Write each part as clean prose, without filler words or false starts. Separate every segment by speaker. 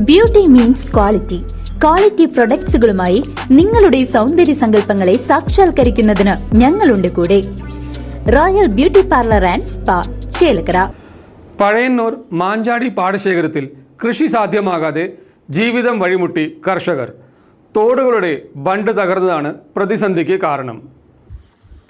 Speaker 1: Beauty means quality. Quality പ്രൊഡക്ട്സുകളുമായി നിങ്ങളുടെ സൗന്ദര്യ സങ്കല്പങ്ങളെ സാക്ഷാത്കരിക്കുന്നതിന് ഞങ്ങളുണ്ട് കൂടെ. Royal beauty parlour and spa, Chelakkara.
Speaker 2: Pazhayannur Manjadi പാടശേഖരത്തിൽ കൃഷി സാധ്യമാകാതെ ജീവിതം വഴിമുട്ടി കർഷകർ. തോടുകളുടെ ബണ്ട് തകർന്നതാണ് പ്രതിസന്ധിക്ക് കാരണം.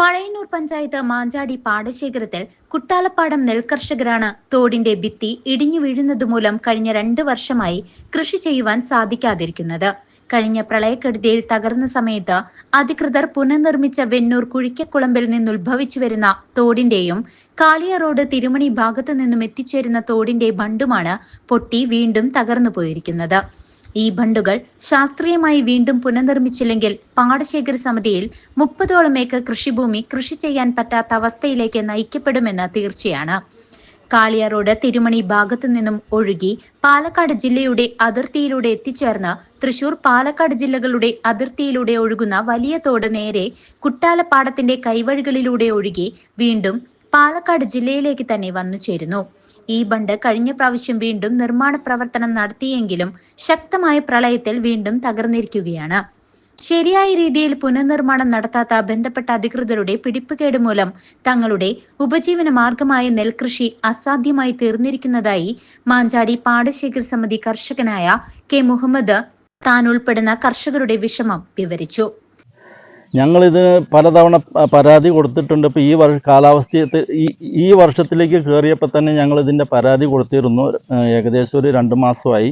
Speaker 1: പഴയന്നൂർ പഞ്ചായത്ത് മാഞ്ചാടി പാടശേഖരത്തിൽ കുട്ടാലപ്പാടം നെൽകർഷകരാണ് തോടിന്റെ ഭിത്തി ഇടിഞ്ഞു വീഴുന്നതുമൂലം കഴിഞ്ഞ 2 വർഷമായി കൃഷി ചെയ്യുവാൻ സാധിക്കാതിരിക്കുന്നത്. കഴിഞ്ഞ പ്രളയക്കെടുതിയിൽ തകർന്ന സമയത്ത് അധികൃതർ പുനർനിർമ്മിച്ച വെന്നൂർ കുഴിക്കക്കുളമ്പിൽ നിന്നുത്ഭവിച്ചു വരുന്ന തോടിന്റെയും കാളിയ റോഡ് തിരുമണി ഭാഗത്തു നിന്നും എത്തിച്ചേരുന്ന തോടിന്റെ ബണ്ടുമാണ് പൊട്ടി വീണ്ടും തകർന്നു പോയിരിക്കുന്നത്. ഈ ബണ്ടുകൾ ശാസ്ത്രീയമായി വീണ്ടും പുനർനിർമ്മിച്ചില്ലെങ്കിൽ പാടശേഖര സമിതിയിൽ 30ഓളം ഏക്കർ കൃഷിഭൂമി കൃഷി ചെയ്യാൻ പറ്റാത്ത അവസ്ഥയിലേക്ക് നയിക്കപ്പെടുമെന്ന് തീർച്ചയാണ്. കാളിയ റോഡ് തിരുമണി ഭാഗത്തു നിന്നും ഒഴുകി പാലക്കാട് ജില്ലയുടെ അതിർത്തിയിലൂടെ എത്തിച്ചേർന്ന് തൃശൂർ പാലക്കാട് ജില്ലകളുടെ അതിർത്തിയിലൂടെ ഒഴുകുന്ന വലിയ തോട് നേരെ കുട്ടാലപ്പാടത്തിന്റെ കൈവഴികളിലൂടെ ഒഴുകി വീണ്ടും പാലക്കാട് ജില്ലയിലേക്ക് തന്നെ വന്നു ചേരുന്നു. ഈ ബണ്ട് കഴിഞ്ഞ പ്രാവശ്യം വീണ്ടും നിർമ്മാണ പ്രവർത്തനം നടത്തിയെങ്കിലും ശക്തമായ പ്രളയത്തിൽ വീണ്ടും തകർന്നിരിക്കുകയാണ്. ശരിയായ രീതിയിൽ പുനർനിർമ്മാണം നടത്താത്ത ബന്ധപ്പെട്ട അധികൃതരുടെ പിടിപ്പുകേട് മൂലം തങ്ങളുടെ ഉപജീവന മാർഗമായ നെൽകൃഷി അസാധ്യമായി തീർന്നിരിക്കുന്നതായി മാഞ്ചാടി പാടശേഖര സമിതി കർഷകനായ കെ മുഹമ്മദ് താൻ ഉൾപ്പെടുന്ന കർഷകരുടെ വിഷമം വിവരിച്ചു.
Speaker 3: ഞങ്ങളിത് പലതവണ പരാതി കൊടുത്തിട്ടുണ്ട്. ഇപ്പോൾ ഈ വർഷത്തിലേക്ക് കയറിയപ്പോൾ തന്നെ ഞങ്ങളിതിൻ്റെ പരാതി കൊടുത്തിരുന്നു. ഏകദേശം ഒരു 2 മാസമായി.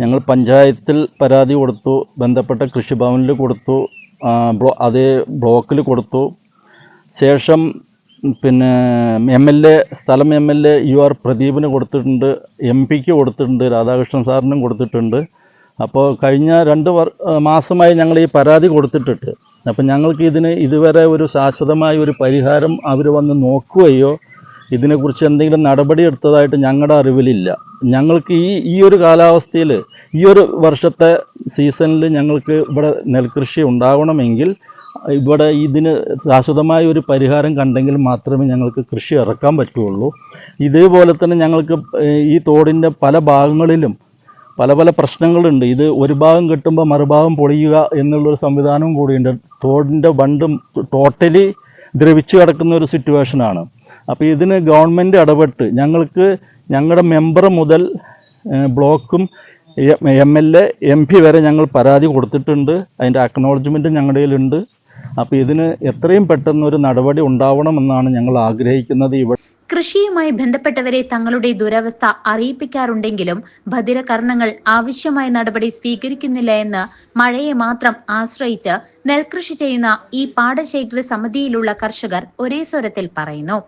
Speaker 3: ഞങ്ങൾ പഞ്ചായത്തിൽ പരാതി കൊടുത്തു, ബന്ധപ്പെട്ട കൃഷിഭവനിൽ കൊടുത്തു, അതേ ബ്ലോക്കിൽ കൊടുത്തു. ശേഷം പിന്നെ സ്ഥലം MLA UR പ്രദീപിന് കൊടുത്തിട്ടുണ്ട്, MP കൊടുത്തിട്ടുണ്ട്, രാധാകൃഷ്ണൻ സാറിനും കൊടുത്തിട്ടുണ്ട്. അപ്പോൾ കഴിഞ്ഞ 2 മാസമായി ഞങ്ങൾ ഈ പരാതി കൊടുത്തിട്ടുണ്ട്. അപ്പം ഞങ്ങൾക്ക് ഇതുവരെ ഒരു ശാശ്വതമായ ഒരു പരിഹാരം അവർ വന്ന് നോക്കുകയോ ഇതിനെക്കുറിച്ച് എന്തെങ്കിലും നടപടി എടുത്തതായിട്ട് ഞങ്ങളുടെ അറിവിലില്ല. ഞങ്ങൾക്ക് ഈ ഒരു കാലാവസ്ഥയിൽ ഈ ഒരു വർഷത്തെ സീസണിൽ ഞങ്ങൾക്ക് ഇവിടെ നെൽകൃഷി ഉണ്ടാവണമെങ്കിൽ ഇവിടെ ഇതിന് ശാശ്വതമായ ഒരു പരിഹാരം കണ്ടെങ്കിൽ മാത്രമേ ഞങ്ങൾക്ക് കൃഷി ഇറക്കാൻ പറ്റുള്ളൂ. ഇതേപോലെ തന്നെ ഞങ്ങൾക്ക് ഈ തോടിൻ്റെ പല ഭാഗങ്ങളിലും പല പ്രശ്നങ്ങളുണ്ട്. ഇത് ഒരു ഭാഗം കിട്ടുമ്പോൾ മറുഭാഗം പൊളിയുക എന്നുള്ളൊരു സംവിധാനവും കൂടിയുണ്ട്. തോടിൻ്റെ ബണ്ടും ടോട്ടലി ദ്രവിച്ച് കിടക്കുന്ന ഒരു സിറ്റുവേഷനാണ്. അപ്പോൾ ഇതിന് ഗവൺമെൻറ് ഇടപെട്ട് ഞങ്ങളുടെ മെമ്പർ മുതൽ ബ്ലോക്കും MLA MP വരെ ഞങ്ങൾ പരാതി കൊടുത്തിട്ടുണ്ട്. അതിൻ്റെ അക്നോളജ്മെൻറ്റ് ഞങ്ങളുടെ കയ്യിലുണ്ട്. അപ്പോൾ ഇതിന് എത്രയും പെട്ടെന്ന് ഒരു നടപടി ഉണ്ടാവണമെന്നാണ് ഞങ്ങൾ ആഗ്രഹിക്കുന്നത്.
Speaker 1: കൃഷിയുമായി ബന്ധപ്പെട്ടവരെ തങ്ങളുടെ ദുരവസ്ഥ അറിയിപ്പിക്കാറുണ്ടെങ്കിലും ഭദ്രകർണങ്ങൾ ആവശ്യമായ നടപടി സ്വീകരിക്കുന്നില്ല എന്ന് മഴയെ മാത്രം ആശ്രയിച്ച് നെൽകൃഷി ചെയ്യുന്ന ഈ പാടശേഖര സമിതിയിലുള്ള കർഷകർ ഒരേ സ്വരത്തിൽ പറയുന്നു.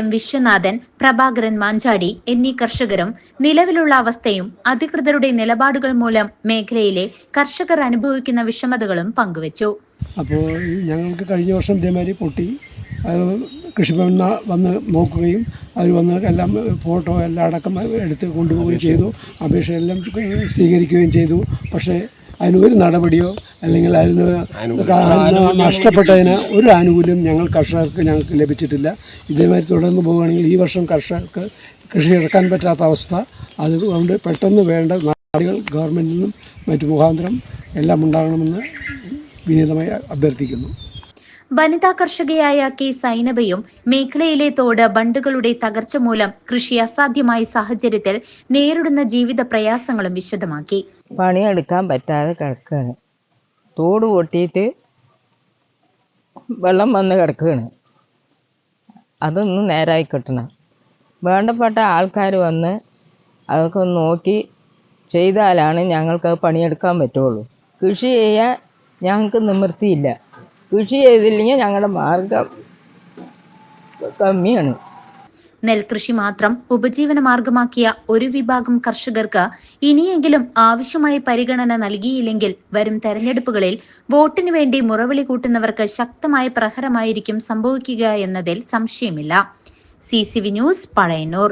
Speaker 1: M വിശ്വനാഥൻ, പ്രഭാകരൻ മാഞ്ചാടി എന്നീ കർഷകരും നിലവിലുള്ള അവസ്ഥയും അധികൃതരുടെ നിലപാടുകൾ മൂലം മേഖലയിലെ കർഷകർ അനുഭവിക്കുന്ന വിഷമതകളും പങ്കുവച്ചു.
Speaker 4: അപ്പോൾ ഞങ്ങൾക്ക് കഴിഞ്ഞ വർഷം ഇതേമാതിരി പൊട്ടി കൃഷിഭവൻ വന്ന് നോക്കുകയും അവർ വന്ന് എല്ലാം ഫോട്ടോ എല്ലാം അടക്കം എടുത്ത് കൊണ്ടുപോവുകയും ചെയ്തു. അപേക്ഷയെല്ലാം സ്വീകരിക്കുകയും ചെയ്തു. പക്ഷേ അതിനൊരു നടപടിയോ അല്ലെങ്കിൽ അതിന് നഷ്ടപ്പെട്ടതിന് ഒരു ആനുകൂല്യം ഞങ്ങൾക്ക് ലഭിച്ചിട്ടില്ല. ഇതേമാതിരി തുടർന്ന് പോവുകയാണെങ്കിൽ ഈ വർഷം കർഷകർക്ക് കൃഷി ഇറക്കാൻ പറ്റാത്ത അവസ്ഥ. അതുകൊണ്ട് പെട്ടെന്ന് വേണ്ട നടപടികൾ ഗവൺമെൻറ്റിൽ നിന്നും മറ്റു മുഖാന്തരം എല്ലാം ഉണ്ടാകണമെന്ന് വിനീതമായി അഭ്യർത്ഥിക്കുന്നു.
Speaker 1: വനിതാ കർഷകയായ കെ സൈനബയും മേഖലയിലെ തോട് ബണ്ടുകളുടെ തകർച്ച മൂലം കൃഷി അസാധ്യമായ സാഹചര്യത്തിൽ നേരിടുന്ന ജീവിത പ്രയാസങ്ങളും വിശദമാക്കി.
Speaker 5: പണിയെടുക്കാൻ പറ്റാതെ കിടക്കുകയാണ്. തോട് പൊട്ടിയിട്ട് വെള്ളം വന്ന് കിടക്കുകയാണ്. അതൊന്ന് നേരായി കിട്ടണം. വേണ്ടപ്പെട്ട ആൾക്കാർ വന്ന് അതൊക്കെ ഒന്ന് നോക്കി ചെയ്താലാണ് ഞങ്ങൾക്ക് പണിയെടുക്കാൻ പറ്റുള്ളൂ. കൃഷി ചെയ്യാൻ ഞങ്ങൾക്ക് നിവൃത്തിയില്ല. കൃഷി ചെയ്തില്ലെങ്കിൽ ഞങ്ങളുടെ മാർഗം കമ്മിയാണ്.
Speaker 1: നെൽകൃഷി മാത്രം ഉപജീവന മാർഗമാക്കിയ ഒരു വിഭാഗം കർഷകർക്ക് ഇനിയെങ്കിലും ആവശ്യമായ പരിഗണന നൽകിയില്ലെങ്കിൽ വരും തെരഞ്ഞെടുപ്പുകളിൽ വോട്ടിനു വേണ്ടി മുറവിളി കൂട്ടുന്നവർക്ക് ശക്തമായ പ്രഹരമായിരിക്കും സംഭവിക്കുക എന്നതിൽ സംശയമില്ല. CCV news, Pazhayannur.